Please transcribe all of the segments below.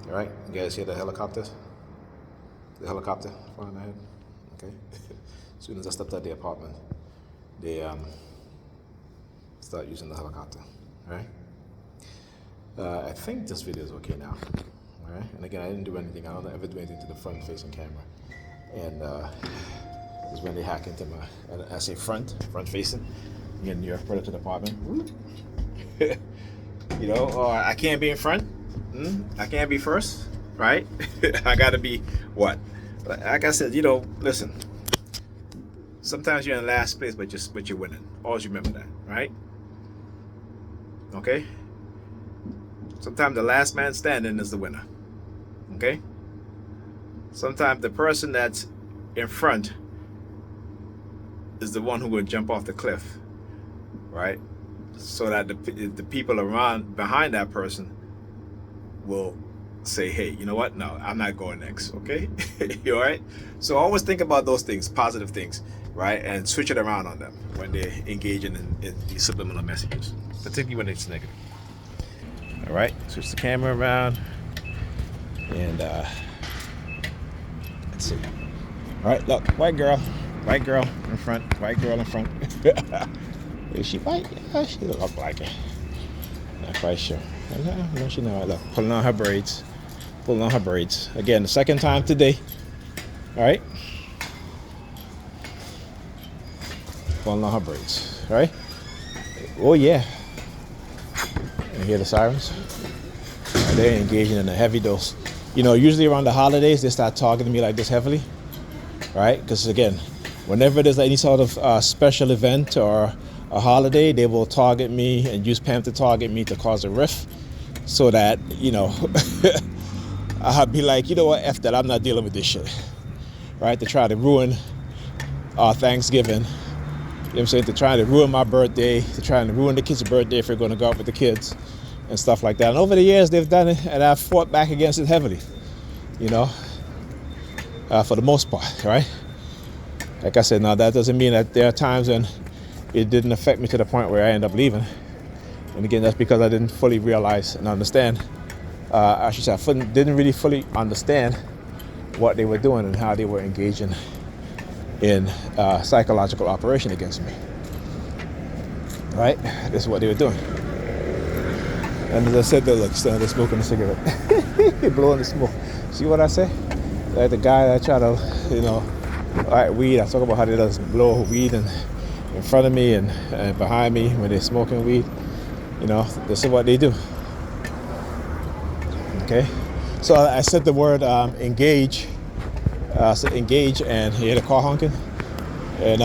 All right, you guys hear the helicopters? The helicopter flying ahead. Okay. As soon as I stepped out the apartment, they start using the helicopter. All right. I think this video is okay now. All right. And again, I didn't do anything. I don't ever do anything to the front-facing camera. And is when they hack into my, I say front-facing. Here in New York, put it to the apartment. You know, or I can't be in front. I can't be first, right? I gotta be what? Like I said, you know, listen. Sometimes you're in last place, but you're winning. Always remember that, right? Okay. Sometimes the last man standing is the winner. Okay. Sometimes the person that's in front is the one who will jump off the cliff, right? So that the people around behind that person will say, hey, you know what? No, I'm not going next. Okay. You all right? So always think about those things, positive things, right? And switch it around on them when they're engaging in these subliminal messages, particularly when it's negative. All right, switch the camera around, and let's see. All right, look, white girl in front, white girl in front. Is she white? Yeah, she look like it. Not quite sure. No, she know. Look, pulling on her braids, Again, the second time today. All right, pulling on her braids. All right. Oh yeah. You hear the sirens? They're engaging in a heavy dose. You know, usually around the holidays, they start targeting me like this heavily, right? Because again, whenever there's any sort of special event or a holiday, they will target me and use Pam to target me to cause a rift so that, you know, I'll be like, you know what, F that, I'm not dealing with this shit, right? To try to ruin our Thanksgiving. You know what I'm saying? To try to ruin my birthday, to try to ruin the kids' birthday if we're going to go out with the kids and stuff like that. And over the years, they've done it, and I've fought back against it heavily, you know, for the most part, right? Like I said, now that doesn't mean that there are times when it didn't affect me to the point where I end up leaving. And again, that's because I didn't fully realize and understand. I should say, I didn't really fully understand what they were doing and how they were engaging in psychological operation against me. Right? This is what they were doing. And as I said, they're smoking a cigarette. Blowing the smoke. See what I say? Like the guy that try to, you know, light weed. I talk about how they just blow weed in front of me and behind me when they're smoking weed. You know, this is what they do. Okay? So I said the word engage. So engage, and you hear the car honking. And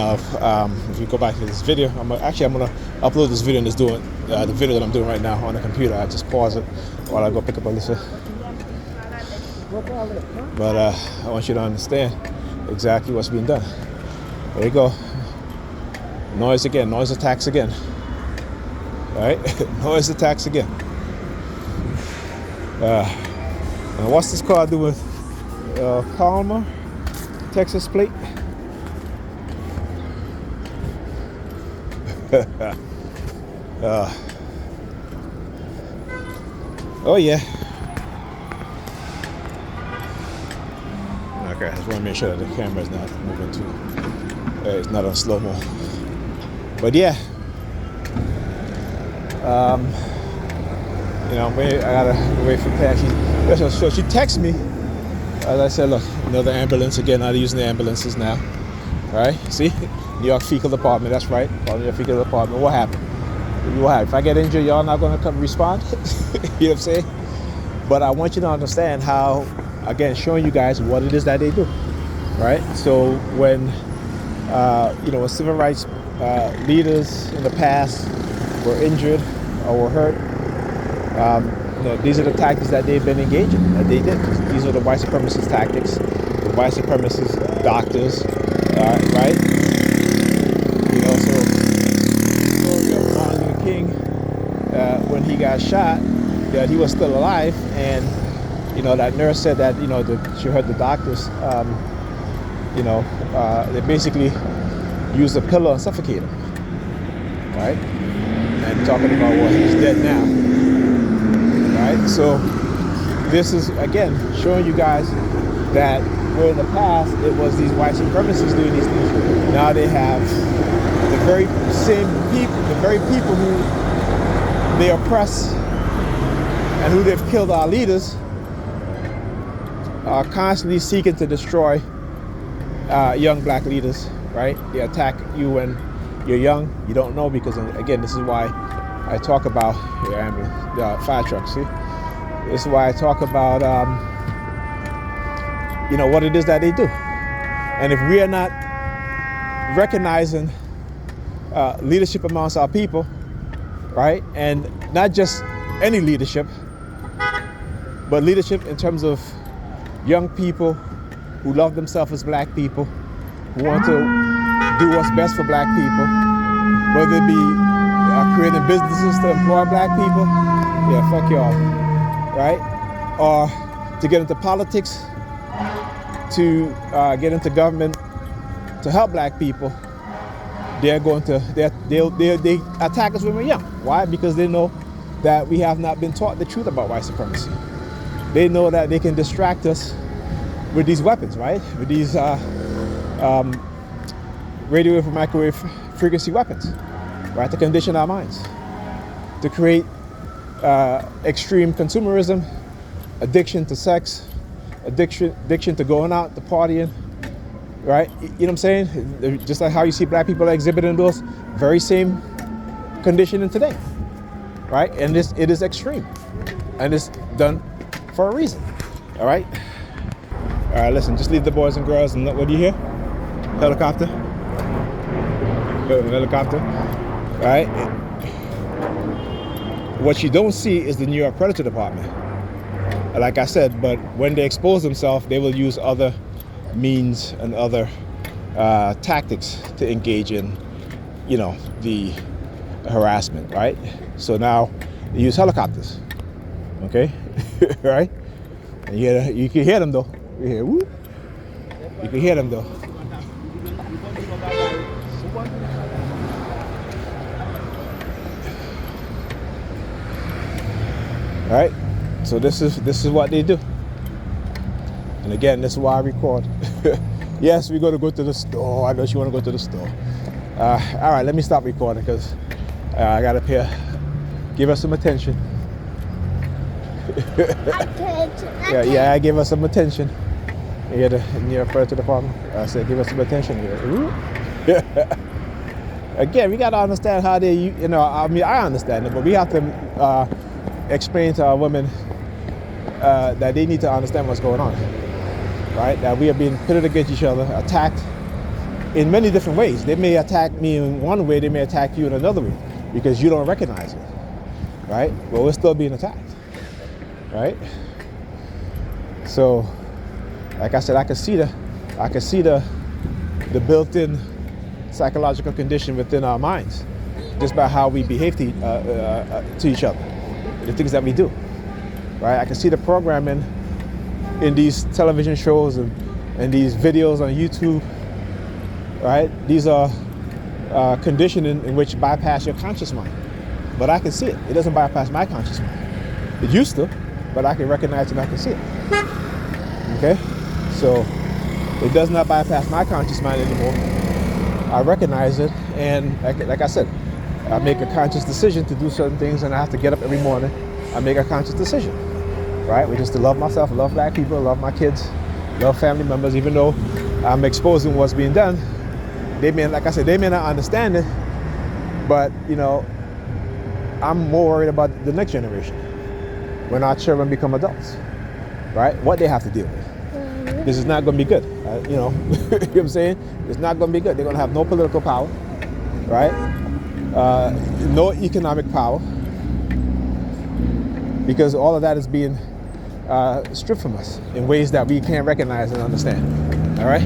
if you go back to this video, I'm gonna upload this video and just doing the video that I'm doing right now on the computer. I just pause it while I go pick up Alyssa. But I want you to understand exactly what's being done. There you go. Noise again. Noise attacks again. All right. Noise attacks again. And what's this car doing? Palmer, Texas plate. Oh yeah. Okay, I just want to make sure that the camera is not moving too. It's not on slow mo. But yeah. You know, I gotta wait for Pam. So she texts me. As I said, look, another ambulance again. Now they're using the ambulances now. All right, see, New York Fecal Department. That's right, New York Fecal Department. What happened? What happened? If I get injured, y'all not gonna come respond. You know what I'm saying? But I want you to understand how, again, showing you guys what it is that they do. Right. So when you know, when civil rights leaders in the past were injured or were hurt, you know, these are the tactics that they've been engaging, that they did. These are the white supremacist tactics, the white supremacist doctors, right? You know, so Martin Luther King, when he got shot, that he was still alive, and you know, that nurse said that, you know, she heard the doctors, you know, they basically used a pillow and suffocated him, right? And talking about, well, he's dead now. Right? So this is, again, showing you guys that where in the past it was these white supremacists doing these things. Now they have the very same people, the very people who they oppress and who they've killed our leaders are constantly seeking to destroy young black leaders, right? They attack you when you're young. You don't know, because, again, this is why I talk about the fire truck, see? This is why I talk about, what it is that they do. And if we are not recognizing leadership amongst our people, right? And not just any leadership, but leadership in terms of young people who love themselves as black people, who want to do what's best for black people, whether it be creating businesses to employ black people, yeah, fuck y'all, right? Or to get into politics, to get into government to help black people, they attack us when we're young. Why? Because they know that we have not been taught the truth about white supremacy. They know that they can distract us with these weapons, right? With these radio wave and microwave frequency weapons, right? To condition our minds, to create extreme consumerism, addiction to sex, addiction to going out, to partying, right? You know what I'm saying? Just like how you see black people exhibiting those very same conditioning today, right? And it is extreme, and it's done for a reason. All right. All right. Listen. Just leave the boys and girls. And what do you hear? Helicopter. Helicopter. All right. What you don't see is the New York Predator Department. Like I said, but when they expose themselves, they will use other means and other tactics to engage in, the harassment, right? So now they use helicopters, okay, right? And you can hear them though. You hear whoop. You can hear them though. All right. So this is what they do. And again, this is why I record. Yes, we're going to go to the store. I know you want to go to the store. All right, let me stop recording because I got up here. Give us some attention. Yeah, I give us some attention. You hear the New York Predator Department? I said, give us some attention here. Again, we got to understand how they, I understand it, but we have to explain to our women that they need to understand what's going on, right? That we are being pitted against each other, attacked in many different ways. They may attack me in one way, they may attack you in another way because you don't recognize it, right? But we're still being attacked, right? So, like I said, I can see the built-in psychological condition within our minds just by how we behave to each other, the things that we do. Right, I can see the programming in these television shows and these videos on YouTube. Right, these are conditioning in which bypass your conscious mind, but I can see it. It doesn't bypass my conscious mind. It used to, but I can recognize it and I can see it. Okay, so it does not bypass my conscious mind anymore. I recognize it, and like I said, I make a conscious decision to do certain things, and I have to get up every morning. I make a conscious decision, right? Which is to love myself, love black people, love my kids, love family members, even though I'm exposing what's being done. They may, like I said, they may not understand it, but, I'm more worried about the next generation when our children become adults, right? What they have to deal with. This is not going to be good, you know what I'm saying? It's not going to be good. They're going to have no political power, right? No economic power, because all of that is being stripped from us in ways that we can't recognize and understand. All right?